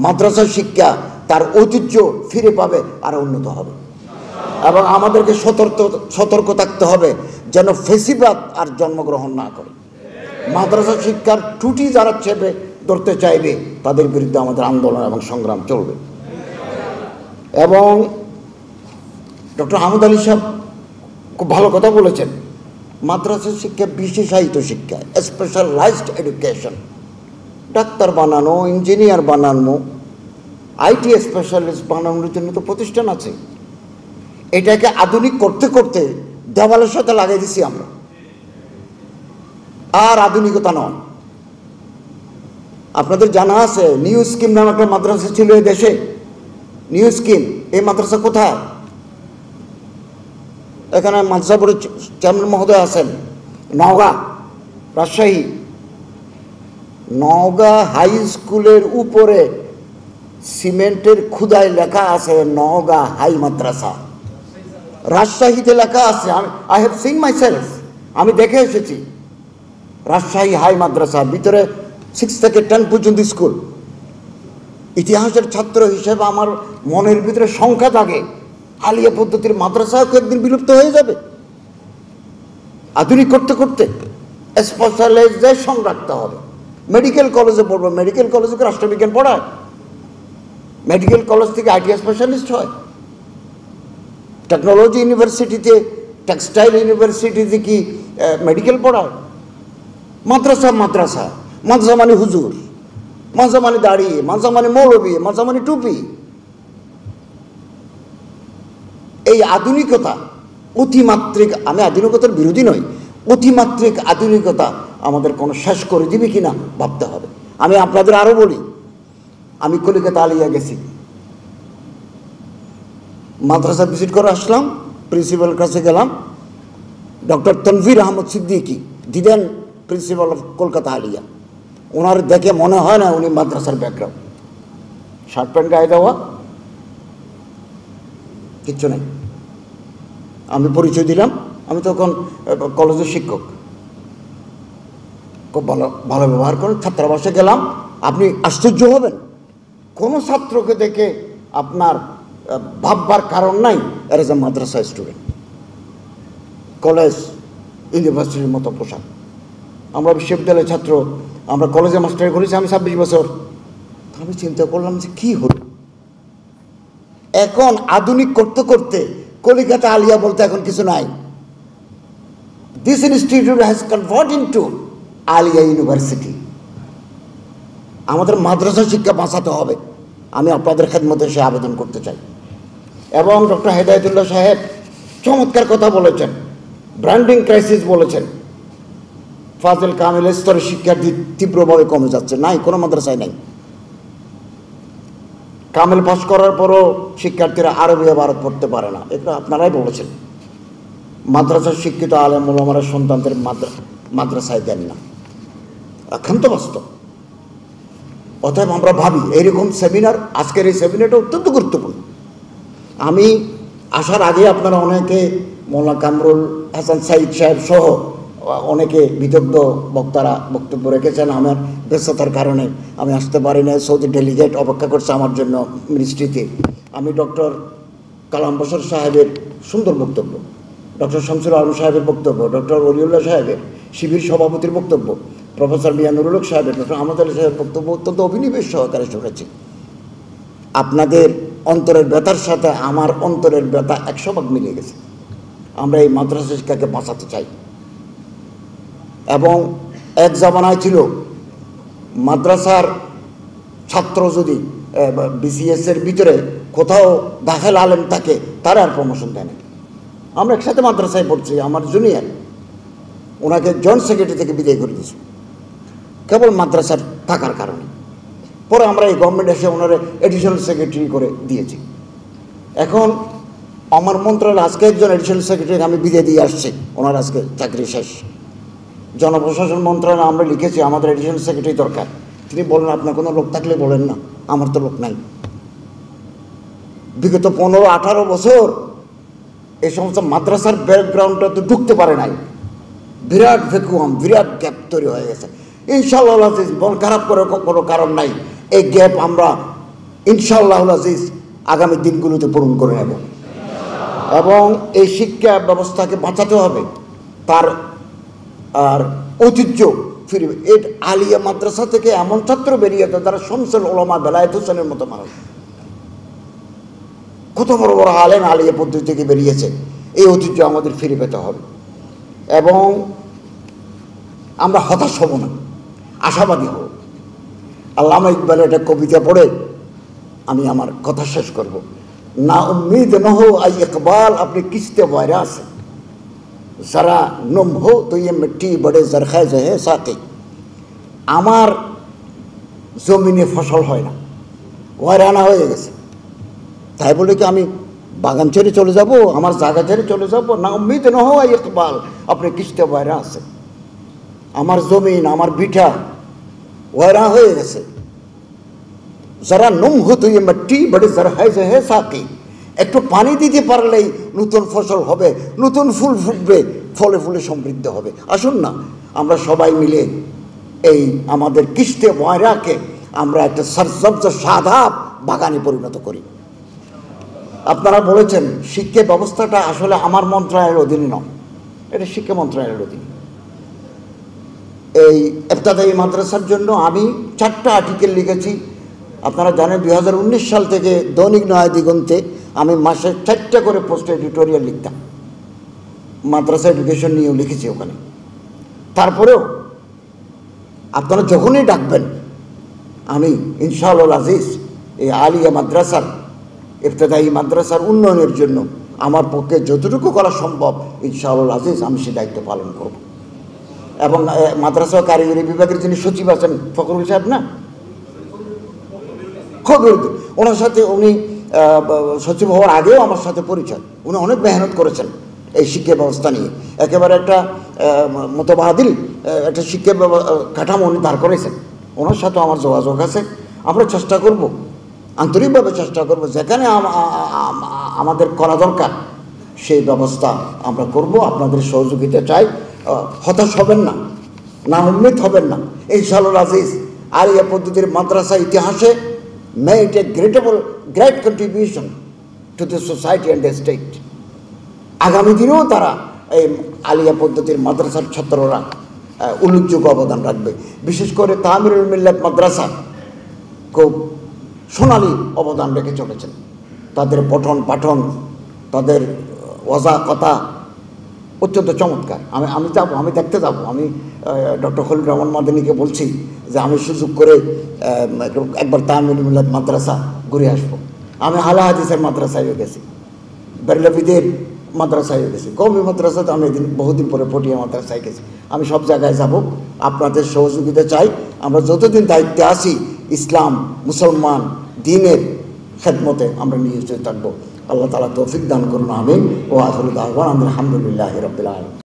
মাদ্রাসা শিক্ষা তার ঐতিহ্য ফিরে পাবে আর উন্নত হবে। এবং আমাদেরকে সতর্ক থাকতে হবে যেন ফেসিবাদ আর জন্মগ্রহণ না করে। মাদ্রাসা শিক্ষার ত্রুটি যারা চেপে ধরতে চাইবে তাদের বিরুদ্ধে আমাদের আন্দোলন এবং সংগ্রাম চলবে। এবং ডক্টর আহমদ আলী সাহেব খুব ভালো কথা বলেছেন, মাদ্রাসা শিক্ষা বিশেষায়িত শিক্ষা, স্পেশালাইজড এডুকেশন। ডাক্তার বানানো, ইঞ্জিনিয়ার বানানো, আইটি স্পেশালিস্ট বানানোর জন্য তো প্রতিষ্ঠান আছে। এটাকে আধুনিক করতে করতে দেওয়ালের সাথে লাগাই দিছি আমরা, আর আধুনিকতা নয়। আপনাদের জানা আছে নিউ স্কিম নামে একটা মাদ্রাসা ছিল এই দেশে, নিউ স্কিম। এই মাদ্রাসা কোথায়? এখানে মাদ্রাসা বোর্ডের চেয়ারম্যান মহোদয় আছেন, নওগাঁ, রাজশাহী। নওগাঁ হাই স্কুলের উপরে সিমেন্টের খুদায় লেখা আছে নওগাঁ হাই মাদ্রাসা। রাজশাহীতে লেখা আছে, I have seen my self, আমি দেখে এসেছি। রাজশাহী হাই মাদ্রাসা, ভিতরে 6 থেকে 10 পর্যন্ত স্কুল। ইতিহাসের ছাত্র হিসেবে আমার মনের ভিতরে সংখ্যা থাকে, আলিয়া পদ্ধতির মাদ্রাসাও একদিন বিলুপ্ত হয়ে যাবে। আধুনিক করতে করতে স্পেশালাইজেশন রাখতে হবে। মেডিকেল কলেজে পড়বো, মেডিকেল কলেজে রাষ্ট্রবিজ্ঞান পড়ায়, মেডিকেল কলেজ থেকে আইটি স্পেশালিস্ট হয়। টেকনোলজি ইউনিভার্সিটিতে, টেক্সটাইল ইউনিভার্সিটিতে কি মেডিকেল পড়ায়? মাদ্রাসা মাদ্রাসা, মাদ্রাসা মানে হুজুর, মাদ্রাসা মানে দাড়ি, মাদ্রাসা মানে মৌলবী, মাদ্রাসা মানে টুপি। এই আধুনিকতা অতিমাত্রিক, আমি আধুনিকতার বিরোধী নই, অতিমাত্রিক আধুনিকতা আমাদের কোনো শেষ করে দিবে কিনা ভাবতে হবে। আমি আপনাদের আরও বলি, আমি কলিকাতা আলিয়া গেছি, মাদ্রাসা ভিজিট করে আসলাম, প্রিন্সিপালের কাছে গেলাম। Doctor Tanvir Ahmad Siddiqui, the then principal of Kolkata Aliah. ওনার দেখে মনে হয় না উনি মাদ্রাসার ব্যাকগ্রাউন্ড, শার্ট প্যান্ট গায়ে দেওয়া, কিচ্ছু নেই। আমি পরিচয় দিলাম, আমি তখন কলেজের শিক্ষক, খুব ভালো ভালো ব্যবহার করেন। ছাত্রাবাসে গেলাম, আপনি আশ্চর্য হবেন, কোনো ছাত্রকে দেখে আপনার ভাববার কারণ নাই এর as a Madrasa student. College ইউনিভার্সিটির মতো পোশাক। আমরা বিশ্ববিদ্যালয়ের ছাত্র, আমরা কলেজে মাস্টারি করেছি আমি 26 বছর। আমি চিন্তা করলাম যে কী হলো, এখন আধুনিক করতে করতে কলিকাতা আলিয়া বলতে এখন কিছু নাই। This institute has convert into Aliah university. আমাদের মাদ্রাসা শিক্ষা বাঁচাতে হবে। আমি আপনাদের খেদমতে সে আবেদন করতে চাই। এবং ডক্টর হেদায়েতুল্লাহ সাহেব চমৎকার কথা বলেছেন, ব্র্যান্ডিং ক্রাইসিস বলেছেন। ফাজিল কামিল স্তরের শিক্ষার্থী তীব্রভাবে কমে যাচ্ছে, নাই কোনো মাদ্রাসায় নাই। কামিল পাস করার পরও শিক্ষার্থীরা আরবি ভারত পড়তে পারে না, এটা আপনারাই বলেছেন। মাদ্রাসার শিক্ষিত আলেম ওলামারা সন্তানদের মাদ্রাসায় দেন না, একান্ত বাস্তব। অতএব আমরা ভাবি এইরকম সেমিনার, আজকের এই সেমিনারটা অত্যন্ত গুরুত্বপূর্ণ। আমি আসার আগে আপনারা অনেকে মোল্লা কামরুল হাসান সাইদ সাহেব সহ অনেকে বিদগ্ধ বক্তারা বক্তব্য রেখেছেন। আমার ব্যস্ততার কারণে আমি আসতে পারি না, সৌদি ডেলিগেট অপেক্ষা করছে আমার জন্য মিনিস্ট্রিতে। আমি ডক্টর কালাম বশর সাহেবের সুন্দর বক্তব্য, ডক্টর শামসুল আলম সাহেবের বক্তব্য, ডক্টর ওলিউল্লাহ সাহেবের, শিবির সভাপতির বক্তব্য, প্রফেসর মিয়ানুরুল হক সাহেবের, ডক্টর আহমদ আলী সাহেবের বক্তব্য অত্যন্ত অভিনিবেশ সহকারে শুনেছি। আপনাদের অন্তরের ব্যথার সাথে আমার অন্তরের ব্যথা 100 ভাগ মিলে গেছে। আমরা এই মাদ্রাসা শিক্ষাকে বাঁচাতে চাই। এবং এক জামানায় ছিল মাদ্রাসার ছাত্র যদি বিসিএসের ভিতরে কোথাও দাখিল আলেম থাকে তারা আর প্রমোশন দেয় না। আমরা একসাথে মাদ্রাসায় পড়ছি, আমার জুনিয়র, ওনাকে জয়েন্ট সেক্রেটারি থেকে বিদায় করে দিয়েছি কেবল মাদ্রাসার থাকার কারণে। পরে আমরা এই গভর্নমেন্ট এসে ওনারা এডিশনাল সেক্রেটারি করে দিয়েছি। এখন আমার মন্ত্রণালয় আজকে একজন এডিশনাল সেক্রেটারি আমি বিদায় দিয়ে আসছি, ওনার আজকে চাকরি শেষ। জনপ্রশাসন মন্ত্রণালয়ে আমরা লিখেছি আমাদের এডিশনাল সেক্রেটারি দরকার। তিনি বলেন আপনার কোনো লোক থাকলে বলেন না, আমার তো লোক নাই। বিগত 15-18 বছর এই সমস্ত মাদ্রাসার ব্যাকগ্রাউন্ডটা তো ঢুকতে পারে নাই। বিরাট ভ্যাকুয়াম, বিরাট গ্যাপ তৈরি হয়ে গেছে। ইনশাআল্লাহ মন খারাপ করে কোনো কারণ নাই, এই গ্যাপ আমরা ইনশাআল্লাহুল আজিজ আগামী দিনগুলোতে পূরণ করে নেব। এবং এই শিক্ষা ব্যবস্থাকে বাঁচাতে হবে, তার আর ঐতিহ্য ফিরবে। এই আলিয়া মাদ্রাসা থেকে এমন ছাত্র বেরিয়েছে যারা শামসুল উলামা বেলায়েত হোসেনের মতো মানুষ, কত বড় বড় আলেম আলিয়া পদ্ধতি থেকে বেরিয়েছে। এই ঐতিহ্য আমাদের ফিরে পেতে হবে এবং আমরা হতাশ হব না, আশাবাদী হব। আল্লামা ইকবালের একটা কবিতা পড়ে আমি আমার কথা শেষ করব। না উম্মীদ ন হো আই ইকবাল আপনি কিস্তে বয়রা আছে, যারা নম হো তো ইয়ে মিট্টি বড়ে জরখায় জহে সাথে। আমার জমিনে ফসল হয় না, ওয়ারানা হয়ে গেছে, তাই বলে কি আমি বাগান ছেড়ে চলে যাব, আমার জায়গা ছেড়ে চলে যাব? না উম্মীদ ন হো আই ইকবাল আপনি কিস্তে বয়রা আছে, আমার জমিন আমার বিঠা ওয়ারা হয়ে গেছে। যারা নুম হতো ইয়ে মাটি বড়ে জরখায় জহে সাথে, একটু পানি দিতে পারলেই নতুন ফসল হবে, নতুন ফুল ফুটবে, ফলে ফুলে সমৃদ্ধ হবে। আসুন না আমরা সবাই মিলে এই আমাদের কিস্তে ময়রাকে আমরা একটা সরসব্জ সাদাব বাগানে পরিণত করি। আপনারা বলেছেন শিক্ষা ব্যবস্থাটা আসলে আমার মন্ত্রণালয়ের অধীনে নয়, এটা শিক্ষা মন্ত্রণালয়ের অধীনে। এই ইবতেদায়ী মাদ্রাসার জন্য আমি 4টা আর্টিকেল লিখেছি। আপনারা জানেন 2019 সাল থেকে দৈনিক নয়া দিগন্তে আমি মাসে 4টা করে পোস্ট এডিটোরিয়াল লিখতাম, মাদ্রাসা এডুকেশন নিয়েও লিখেছি ওখানে। তারপরেও আপনারা যখনই ডাকবেন আমি ইনশাআল্লাহ আজিজ এই আলিয়া মাদ্রাসার ইবতেদায়ী মাদ্রাসার উন্নয়নের জন্য আমার পক্ষে যতটুকু করা সম্ভব ইনশাআল্লাহ আজিজ আমি সে দায়িত্ব পালন করব। এবং মাদ্রাসা কারিগরি বিভাগের যিনি সচিব আছেন ফখরুল সাহেব না, খবরুদ্দিন, ওনার সাথে উনি সচিব হওয়ার আগেও আমার সাথে পরিচয়। উনি অনেক মেহনত করেছেন এই শিক্ষা ব্যবস্থা নিয়ে, একেবারে একটা মতবাদিল একটা শিক্ষা কাঠামো উনি দাঁড় করেছেন। ওনার সাথেও আমার যোগাযোগ আছে। আমরা চেষ্টা করব, আন্তরিকভাবে চেষ্টা করব, যেখানে আমাদের করা দরকার সেই ব্যবস্থা আমরা করব। আপনাদের সহযোগিতা চাই, হতাশ হবেন না, না উম্মিদ হবেন না। ইনশাআল্লাহ আজিজ আলিয়া পদ্ধতির মাদ্রাসা ইতিহাসে made a great contribution to the society and the state. আগামী দিনেও তারা এই আলিয়া পদ্ধতির মাদ্রাসার ছাত্ররা উল্লেখযোগ্য অবদান রাখবে। বিশেষ করে তামিরুল মিল্লাত মাদ্রাসা খুব সোনালী অবদান রেখে চলেছেন। তাদের পঠন পাঠন, তাদের ওয়াজা কথা অত্যন্ত চমৎকার। আমি যাব, আমি দেখতে যাব। আমি ডক্টর খলিল রহমান মাদানীকে বলছি যে আমি সুযোগ করে একবার তামিরুল মিল্লাত মাদ্রাসা ঘুরে আসবো। আমি আলা হাদিসের মাদ্রাসায়ও গেছি, বেরলভীদের মাদ্রাসায়ও গেছি, কওমি মাদ্রাসাতে আমি বহুদিন পরে পটিয়া মাদ্রাসায় গেছি। আমি সব জায়গায় যাব, আপনাদের সহযোগিতা চাই। আমরা যতদিন দায়িত্বে আছি ইসলাম মুসলমান দ্বীনের খেদমতে আমরা নিয়োজিত থাকবো। আল্লাহ তাআলা তৌফিক দান করুন, আমিন। ও আখিরু দাওয়ানা আলহামদুলিল্লাহি রাব্বিল আলামিন।